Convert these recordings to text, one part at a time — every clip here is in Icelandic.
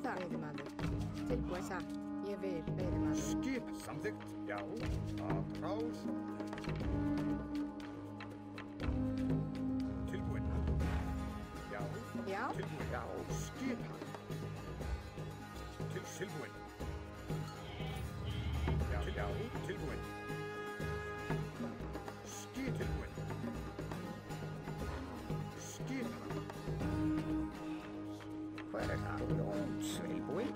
er það? Veiðimaður. Tilbúin. Satt. Ég vil. Veiðimaður. Skip. Samþykkt. Já. Að ráð. Tilbúin. Já. Já. Tilbúin. Já. Skipan. Tilbúin. Já. Já. Tilbúin. Tilbúin. Skipan. Hver er það? Tilbúin.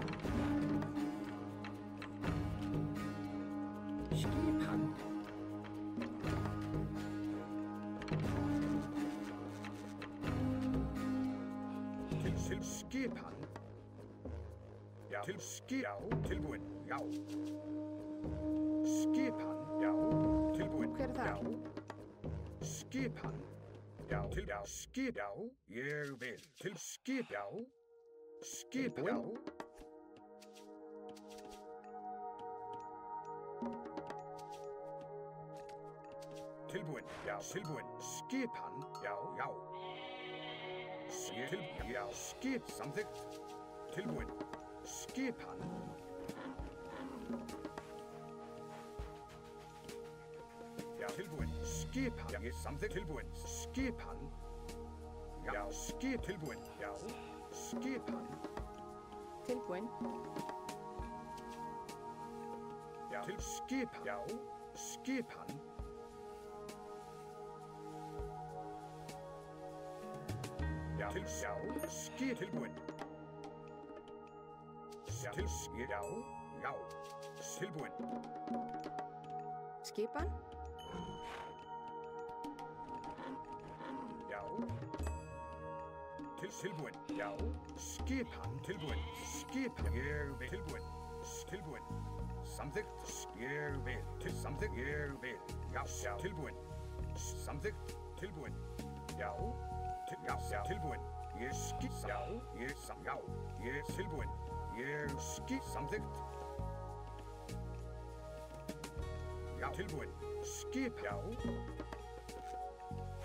Skipan. Til skipan. Já. Til já. Tilbúin. Já. Skipan. Já. Tilbúin. Hver er það? Já. Skipan. Já. Til já. Skip. Já. Ég vil. Til skip. Já. Skip. Já. Tilbúin. Já. Tilbúin. Skipan. Já. Já. Tilbúin. Já. Skip. Samþykkt. Tilbúin. Skipan. Já. Tilbúin. Skipan. Já. Samþykkt. Tilbúin. Skipan. Já. Skip. Tilbúin. Já. Skipan. Tilbúin. Já. Til skipan. Já. Skipan. Já. Til já. Skip. Tilbúin. Já. Til skip. Já. Já. Tilbúin. Skipan. Já. Til tilbúin. Já. Skipan. Tilbúin. Skipan. Ég vil. Tilbúin. Tilbúin. Samþykkt. Ég vil. Til samþykkt. Ég vil. Já. Já. Tilbúin. Samþykkt. Tilbúin. Já. Til já. Já. Tilbúin. Ég skip. Já. Ég sam. Já. Ég tilbúin. Ég skip. Samþykkt. Já. Tilbúin. Skip. Já.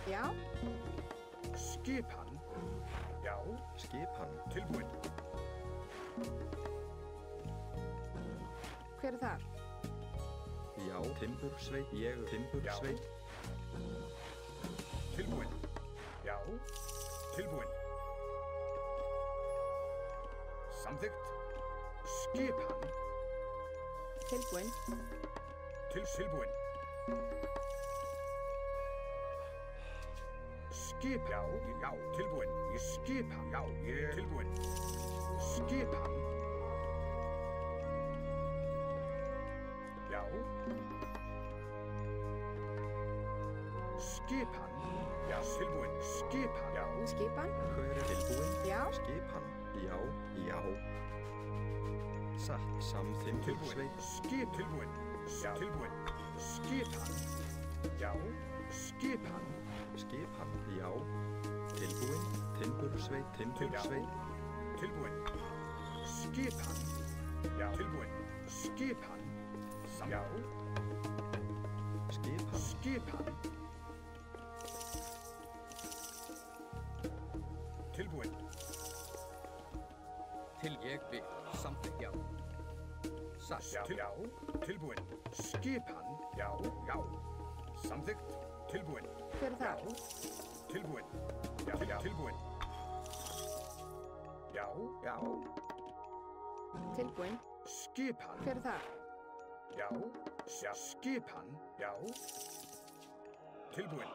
Já. Skipan. Já. Skipan. Tilbúin. Hver er það? Já. Timbursveit. Ég timbursveit. Tilbúin. Já. Tilbúin. Samþykkt. Skipan. Tilbúin. Til tilbúin. Skip. Já. Já. Tilbúin. Ég skipan. Já. Ég tilbúin. Skipan. Já. Skipan. Já. Tilbúin. Skipan. Já. Skipan. Hver er tilbúin? Já. Skipan. Já. Já. Satt. Samþimbursveit. Skip. Tilbúin. Já. Tilbúin. Skipan. Já. Skipan. Skipan. Já. Tilbúin. Timbursveit. Timbursveit. Tilbúin. Skipan. Já. Tilbúin. Skipan. Já. Skipan. Skipan. Tilbúin. Til ég vil. Samþykkt. Já. Satt. Já. Já. Tilbúin. Skipan. Já. Já. Samþykkt. Tilbúin. Hver er það? Já. Tilbúin. Já. Já. Tilbúin. Já. Já. Tilbúin. Skipan. Hver er það? Já. Já. Skipan. Já. Tilbúin.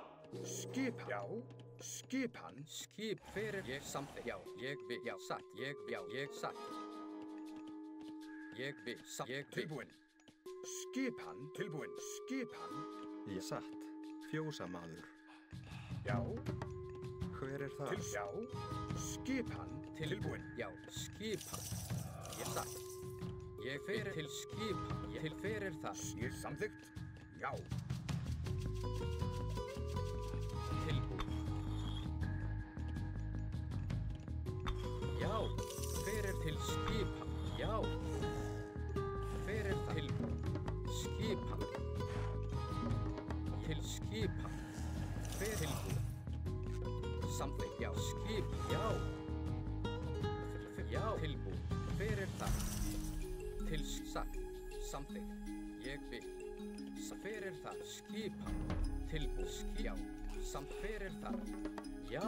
Skip. Já. Skipan. Skip fyrir ég samþykkt. Já. Ég vil. Já. Satt. Ég já. Ég satt. Ég vil. Satt. Ég vil. Tilbúin. Skipan. Tilbúin. Skipan. Ég satt. Fjósamaður. Já. Hver er það? Til já. Skipan. Tilbúin. Já. Skipan. Ég satt. Ég fyrir til skipan. Ég til fyrir það. Ég samþykkt. Já. Tilbúin. Já. Fyrir til skipan. Já. Fyrir það. Tilbúin. Skipan. Til skipan. Fyrir tilbúin. Samþykkt. Já. Skip. Já. Já. Tilbúin. Fyrir þar. Til satt. Samþykkt. Ég vil. Fyrir þar. Skipan. Tilbúið. Já. Samt fyrir þar. Já.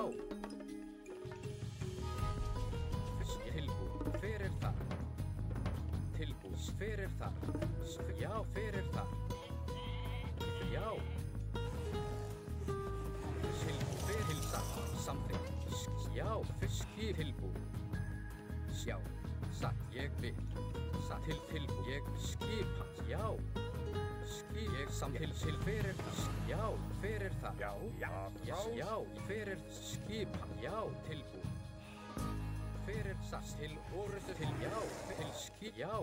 Tilbúið. Fyrir þar. Tilbúið. Fyrir þar. Já. Fyrir þar. Já. Tilbúið. Fyrir þar. Samþykkt. Já. Fiski. Tilbúið. Já. Satt. Ég vil. Satt. Tilbúið. Ég skipa. Já. Ég samtil fyrir það. Já. Fyrir það. Já. Yes, já. Fyrir skipa. Já. Tilbúið. Fyrir satt. Til orðu til já. Til skip. Já.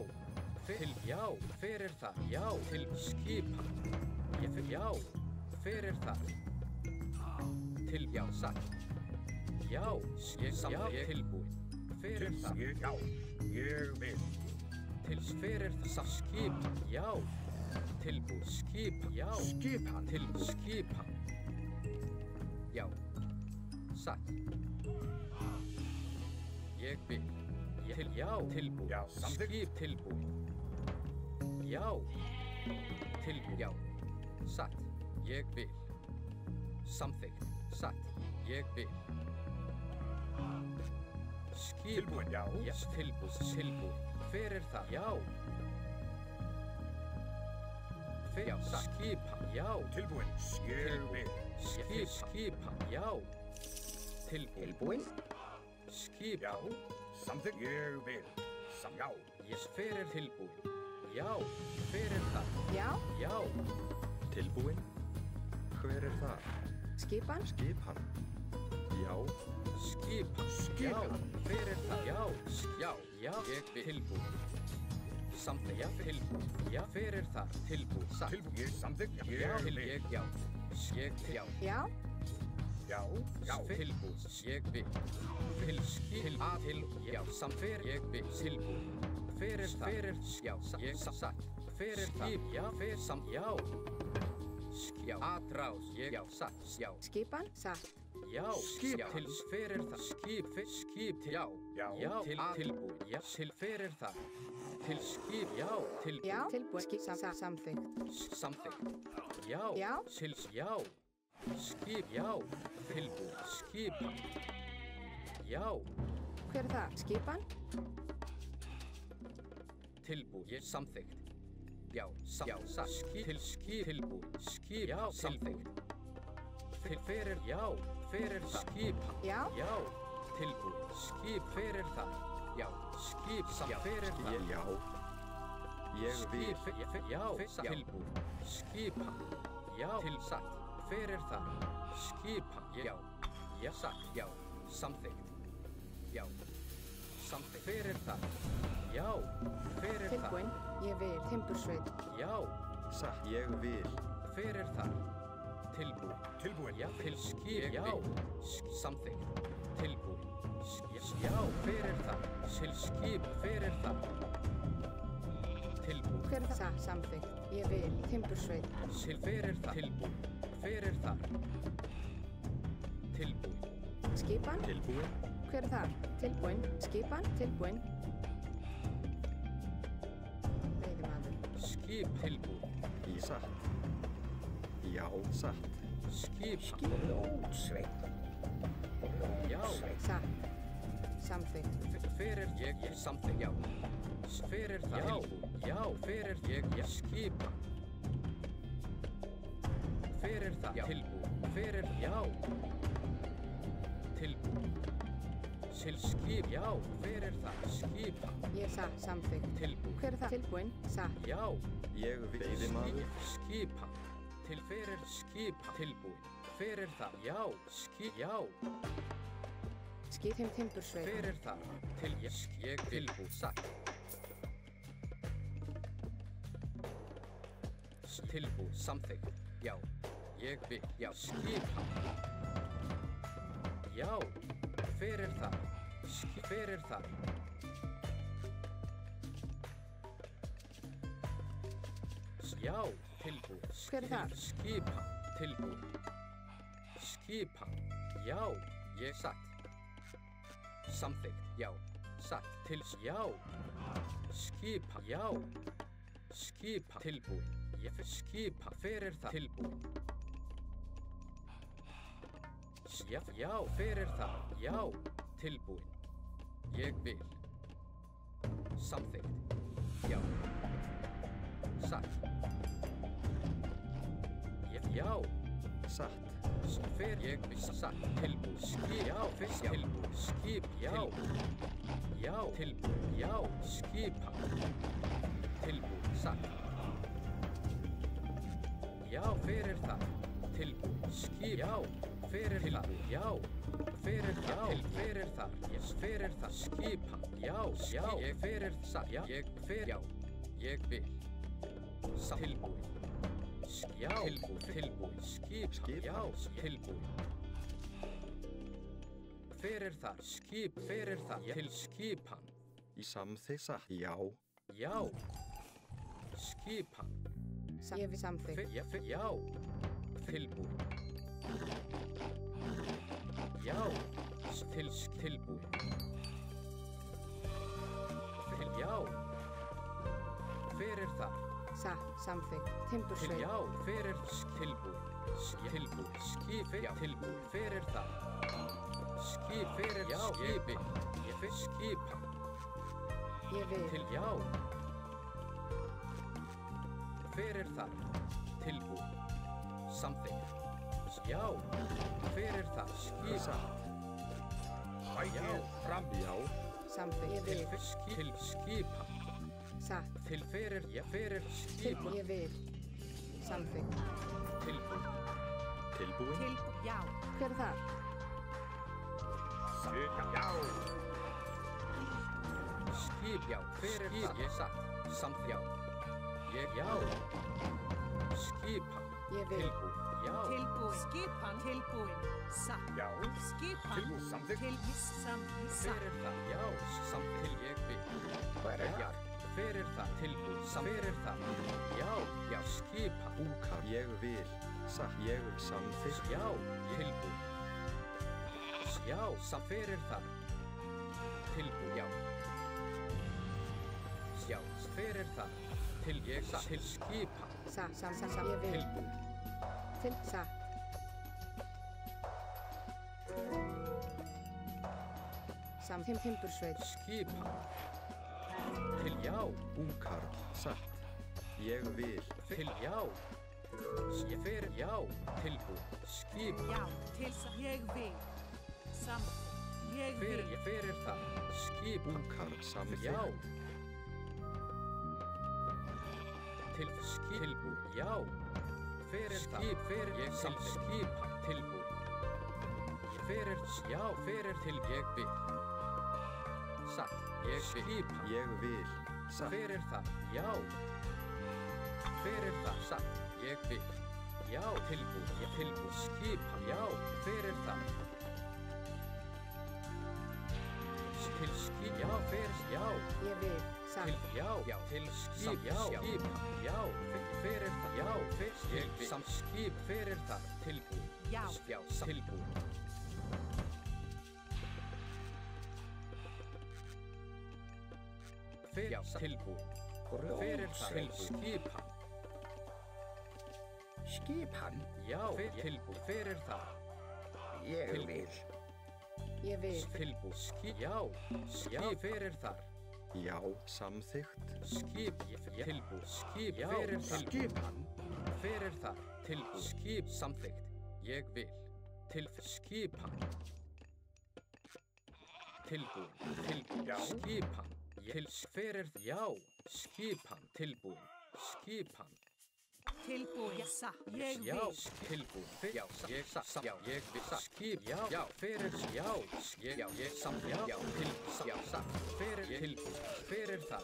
Til já. Fyrir það. Já. Til skipa. Ég fyrir já. Fyrir það. Til já. Satt. Já. Ég samtil tilbúið. Fyrir það. Já. Ég vil. Til fyrir það. Skip. Já. Tilbúið. Skipa. Já. Skipan. Til skipa. Já. Satt. Ég vil. Til já. Tilbúið. Já. Samþykkt. Skip tilbúið. Já. Tilbúið. Já. Satt. Ég vil. Samþykkt. Satt. Ég vil. Skip. Tilbúin. Já. Yes. Tilbúið. Tilbúið. Fyrir það. Já. Já. Skipa. Já. Tilbúin. Ég vil. Skipa. Já. Tilbúið. Skipa. Já. Samþykkt. Ég vil. Já. Yes. Fyrir tilbúið. Já. Fyrir það. Já. Já. Tilbúin. Hver er þar? Skipan. Skipan. Já. Skipa. Skipan. Já. Fyrir það. Já. Já. Já. Ég vil. Tilbúið. Samþykkt. Já. Tilbúið. Já. Fyrir það. Tilbúið. Satt. Tilbúin. Ég samþykkt. Já. Ég Til vil. ég. Já. Ég. Já. Já. Já. Já. Tilbúið. Ég vil. Til skil. Til. Já. Samt fyrir. Ég vil. Tilbúið. Fyrir það. Fyrir. Já. Ég. Satt. Fyrir það. Já. Fyrir. Samt. Já. Já. Atrás. Ég. Já. Satt. Já. Skipan. Satt. Já. Skipan. Til fyrir það. Skip. Skip. Já. Já. Já. Til tilbúið. Já. Til fyrir það. Til skip. Já. Til. Já. Tilbúið. Skip. Samþykkt. Samþykkt. Já. Já. Til. Já. Skip. Já. Tilbúið. Skip. Já. Hver er það? Skipan. Tilbúið. Ég samþykkt. Já. Já. Skip. Til skip. Tilbúið. Skip. Já. Samþykkt. Til fyrir. Já. Fyrir það. Skip. Já. Já. Tilbúið. Skip. Fyrir það. Já. Skip. Samt fyrir það. Já. Ég vil. Skip. Já. Tilbúið. Skipa. Já. Til satt. Fyrir það. Skipa. Já. Já. Satt. Já. Samþykkt. Já. Samþykkt. Fyrir það. Já. Fyrir það. Tilbúin. Ég vil. Timbursveit. Já. Satt. Ég vil. Fyrir það. Tilbúið. Tilbúin. Já. Til skip. Já. Samþykkt. Tilbúið. Já. Fyrir það. Til skip. Fyrir það. Tilbúið. Hver er það? Samþykkt. Ég vil. Timbursveit. Til fyrir það. Tilbúið. Fyrir það. Tilbúið. Skipan. Tilbúin. Hver er það? Tilbúin. Skipan. Tilbúin. Veiðimaður. Skip. Tilbúið. Í satt. Já. Satt. Skip. Skilótsveit. Já. Satt. Samþykkt. Fyrir ég. Samþykkt. Já. Fyrir það. Tilbúið. Já. Fyrir ég. Skipa. Fyrir það. Já. Tilbúið. Fyrir. Já. Tilbúið. Til skip. Já. Fyrir það. Skipa. Ég satt. Samþykkt. Tilbúið. Hver er það? Tilbúin. Satt. Já. Ég vil. Veiðimaður. Skipa. Til fyrir skipa. Tilbúið. Fyrir það. Já. Já. Skip. Timbursveit. Fyrir það. Til ég. Tilbúið. Satt. Tilbúið. Samþykkt. Já. Ég vil. Já. Skipa. Já. Fyrir það. Fyrir það. Já. Tilbúið. Hver er það? Skipa. Tilbúið. Skipa. Já. Ég satt. Samþykkt. Já. satt, til, já, skipa, já, skipa, tilbúin, ég skipa, hver það, tilbúin, já, já, hver það, já, tilbúin, ég vil, samþykkt, já, satt, ég, já, satt, fer ég satt, tilbúin, já, fyrst tilbúin, skip, já, já, tilbúin, já, skipa, tilbúin, satt, já, fyrir það, tilbúin, skip, já, fyrir það, já, fyrir það, fyrir það, ég fyrir það, skipa, já, já, ég fyrir það, já, ég fyrir, já, ég vil, satt, tilbúin, já, tilbúin, skipa, já, tilbúin, fyrir það, skip, fyrir það, til skipan, í samþykkt, satt, já, já, skipan, Ég vil samþykkt. já, tilbúin, já, tilbúin, já, fyrir það, Samþykkt. til, Timbursveit. já, fyrir tilbúin, skip, já, tilbúin, fyrir það, skip, fyrir, já, skipi, ég fyrir skipa, Ég vil. til, já, fyrir það, tilbúin, samþykkt, já, fyrir það, skipa, satt, Hækið fram. já, Samþykkt. Ég vil. til skipa, Satt. til fyrir, ég fyrir skipa, Ég vil. Samþykkt. tilbúin, tilbúin, Já. Hver er það? Já. skip, já, fyrir það, ég satt, samt, já, ég, já, skipa, Ég vil. tilbúin, já, Tilbúin. Skipan. Tilbúin. Satt. Já. Skipan. Tilbúin, samþykkt. Satt. fyrir það, já, samt, til ég vil, Hvað er já, fyrir það, tilbúin, samt, fyrir það, já, já, skipa, búkar, ég vil, satt, ég vil samþykkt, já, tilbúin, já, samt, fyrir það, tilbúin, já, já, fyrir það, til ég satt, til skipa, Ég vil. tilbúin, Til. Satt. Timbursveit. skipa, til já, búkar, satt, ég vil, til já, ég fyrir, já, tilbúin, skipa, Já. Til. Ég vil. Samt. Ég fyrir, vil. ég fyrir það, skipa, búkar, já, samþykkt, til tilbúin, já, fyrir skip, fyrir ég til skipa, tilbúin, ég fyrir, já, fyrir til ég vil, satt, ég skipa, ég vil, satt, fyrir það, já, fyrir það, satt, ég vil, já, tilbúin, ég tilbúin, skipa, já, fyrir það, til skip, já, fyrir, já, Ég vil. Satt. til, já, til skip, já, skipa, já, fyrir það, já, fyrir, ég vil, samt skip, fyrir það, tilbúin, Já. já, tilbúin, fyrir, já, tilbúin, fyrir það, til skipa, Skipan. já, fyrir, tilbúin, fyrir það, Ég Tilbúin. vil. Ég vil. tilbúin, skip, já, fyrir það, já, samþykkt, skip, tilbúin, skip, já, fyrir tilbúin, Skipan. fyrir það, tilbúin, skip, samþykkt, ég vil, til skipan, tilbúin, Já. skipan, til fyrir, já, skipan, tilbúin, skipan, Tilbúin. Satt. Ég já, vil. tilbúin, já, ég satt, já, ég vil, skip, já, fyrir, já, ég samt, já, til, já, satt, fyrir, tilbúin, fyrir það,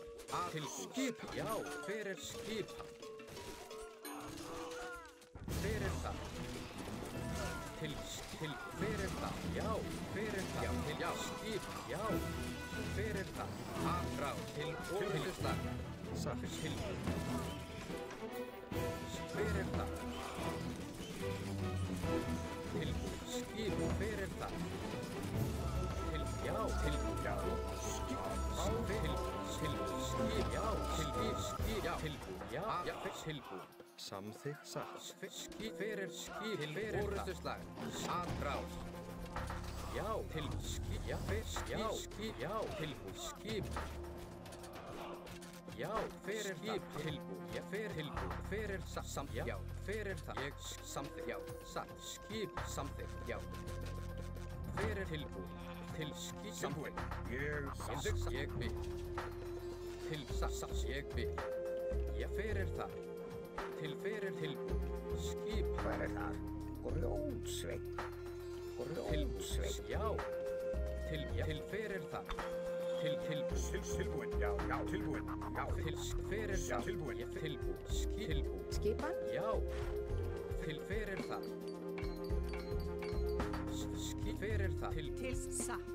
tilbúin, skipan, já, fyrir skipan, fyrir það, til, fyrir það, já, fyrir það, til, já, skipan, já, fyrir það, frá, til, orðustar, satt, tilbúin, fyrir það, tilbúin, skip, fyrir það, til, já, tilbúin, Já. Skipan. Já, tilbúin. Já, tilbúin. Samþykkt satt. Fyrir orustuslag. Atrás. Já, já, tilbúin. Skip. Já, fyrir skip. Tilbúin. Já, tilbúin. Fyrir samt. Já, fyrir það. Ég samþykkt. Já, satt. Skip samþykkt. Já. Fyrir tilbúin. Til skip samþykkt. Ég samþykkt. Ég vil. Til satt. Ég vil. Já, fyrir það. Til fyrir tilbúin. Skip. Hvað það? Grjótsveinn. Tilbúin. Já. Til fyrir það. Tilbúin. Já, tilbúin. Já. Til fyrir það. Tilbúin. Tilbúin. Tilbúin. Skipan? Já. Til fyrir það. Fyrir það. Til satt.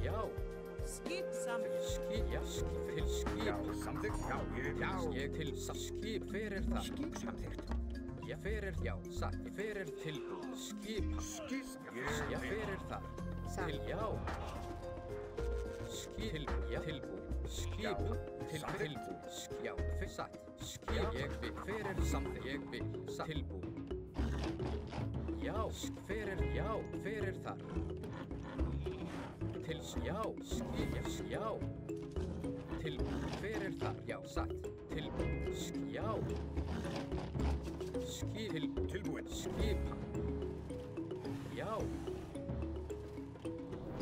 Já. Skip samþykkt. Já, til skip. Já, samþykkt. Já, Ég til skip fyrir það. Skip samþykkt. Ég fyrir, já, satt. Ég fyrir tilbúin. Skip. Skip. Ég fyrir það. Satt. Til, já. Skip. Tilbúin. Já, tilbúin. Skip. Til tilbúin. Já, fyrir satt. Skip. Ég vil. Fyrir samþykkt. Ég vil. Satt. Tilbúin. Já, fyrir, já, fyrir það. Til, já, skip, já. Tilbúin. Fyrir það. Já, satt. Tilbúin. Já. Tilbúin. Skipa. Já.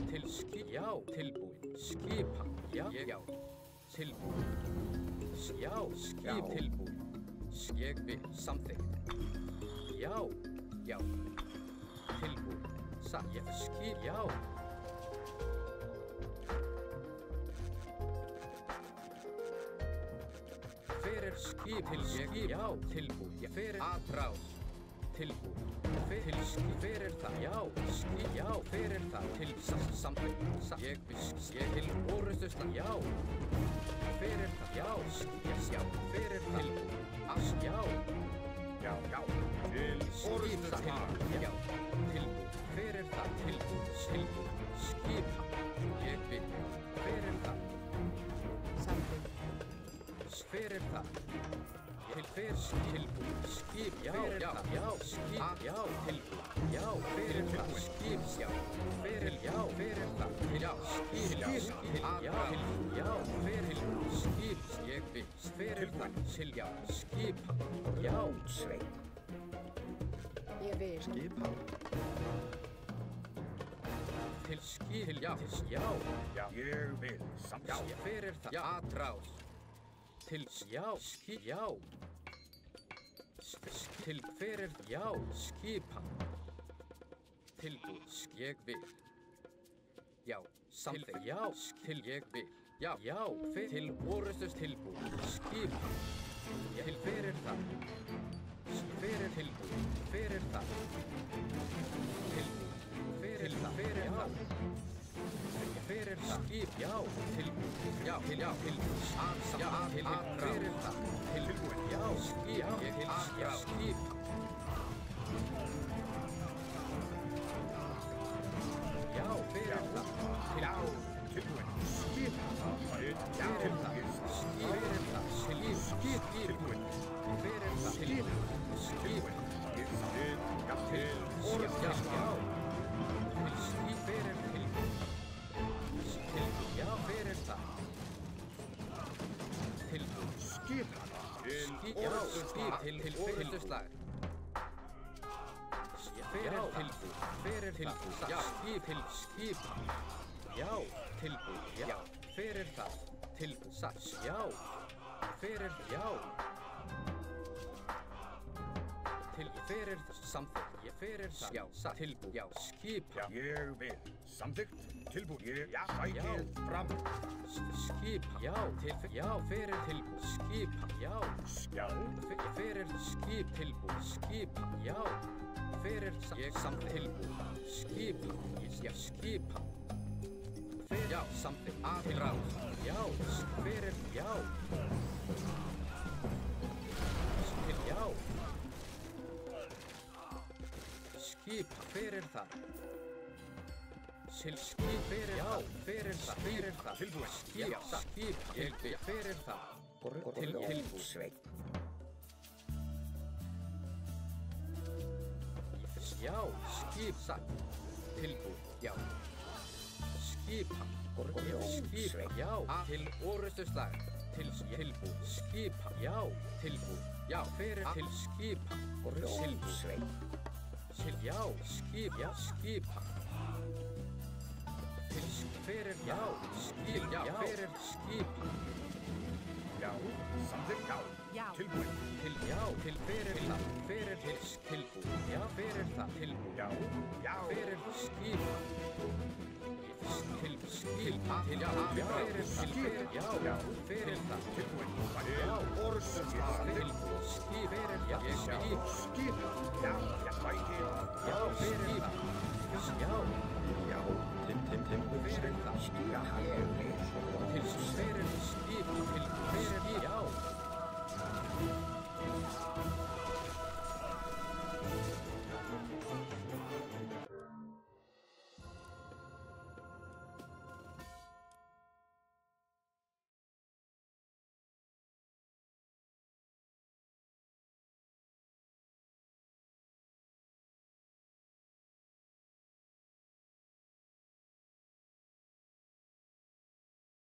Til skip. Já. Tilbúin. Skipa. Já. Já. Tilbúin. Já. Skip. Tilbúin. Ég vil. Samþykkt. Já. Já. Tilbúin. Satt. Ég skip. Já. Fyrir skip. Til skip. Já. Tilbúin. Fyrir atrás. Tilbúin. Til skip. Fyrir það. Já. Skip. Já. Fyrir það. Til samþykkt. Ég til orustustan. Já. Fyrir það. Já. Skip. Já. Fyrir tilbúin. Já. Já. Til orustustan. Já. Tilbúin. Fyrir það. Tilbúin. Skipa. Ég vil. Fyrir það. Samþykkt. Fyrir það. Fyrir tilbúin. Skip. Já. Skip. Já. Tilbúin. Já. Fyrir það. Skip. Já. Fyrir. Já. Fyrir það. Já. Skip. Já. Já. Fyrir. Skip. Ég vil. Fyrir það. Til. Já. Skip. Já. Sveinn. Ég vil. Skipan. Til skip. Já. Já. Já, ég vil. Samþykkt. Já. Fyrir það. Já. Atrás. Til. Já. Skip. Já. Til fyrir. Já. Skipa. Tilbúin. Ég vil. Já. Samþykkt. Já. Til ég vil. Já. Já. Til orustus tilbúin. Skipa. Til fyrir það. Fyrir tilbúin. Fyrir það. Tilbúin. Fyrir það. Fyrir það. Fyrir það. Skip. Já. Tilbúin. Já. Til. Já. Tilbúin. Já. Til. Fyrir það. Tilbúin. Já. Skip. Já. Já. Skip. Já. Fyrir það. Já. Tilbúin. Skip. Fyrir það. Fyrir það. Skip. Tilbúin. Fyrir það. Skip. Skip. Já, til orustustan. Já. Til skip. Fyrir tilbúin. Já. Fyrir það. Tilbúin. skip. Skip. Já. Skip. Til orustuslag. Fyrir tilbúin. Fyrir tilbúin. Já. Skip. Til skipa. Já. Tilbúin. Já. Fyrir það. Tilbúin. Sats. Já. Fyrir. Já. Til. Fyrir. Samþykkt. Ég fyrir það. Já. Satt. Tilbúin. Já. Skipa. Ég vil. Samþykkt. Tilbúin. Ég sækið fram. Skipa. Já. Til. Já. Fyrir tilbúin. Skipa. Já. Já. Fyrir. Skip. Tilbúin. Skipa. Já. Fyrir. Ég samþykkt. Tilbúin. Skipa. Já. Skipa. Fyrir. Já. Samþykkt. Aðrás. Já. Fyrir. Já. Til. Já. Skipa. Fyrir það. Til skip, fyrir já, fyrir það, fyrir það. Tilbúin. Skip, skip, tilbúin, fyrir það. Tilbúin. Sveinn. Já, skip, satt. Tilbúin, já. Skipa. Skipa, já. Til orustuslag. Tilbúin. Skipa, já. Tilbúin. Já, fyrir til skipa. Tilbúin. Sveinn. Já, skip, já, skipa. Fyrir, já, skip, já, fyrir skipa. Já, samþykkt, já. Já. Tilbúin. Já, fyrir það, fyrir tilbúin. Já, fyrir það, tilbúin. Já, já. Fyrir skipa. Til skipa, til já, fyrir það, fyrir, já, fyrir það. Tilbúin. Já, Orustuslag. tilbúin. Skip, fyrir, já, skip. Skip. Já, ég bæti. Já, fyrir það. Já, Já, fyrir það. Skýra hann. Til fyrir skip, til fyrir, já.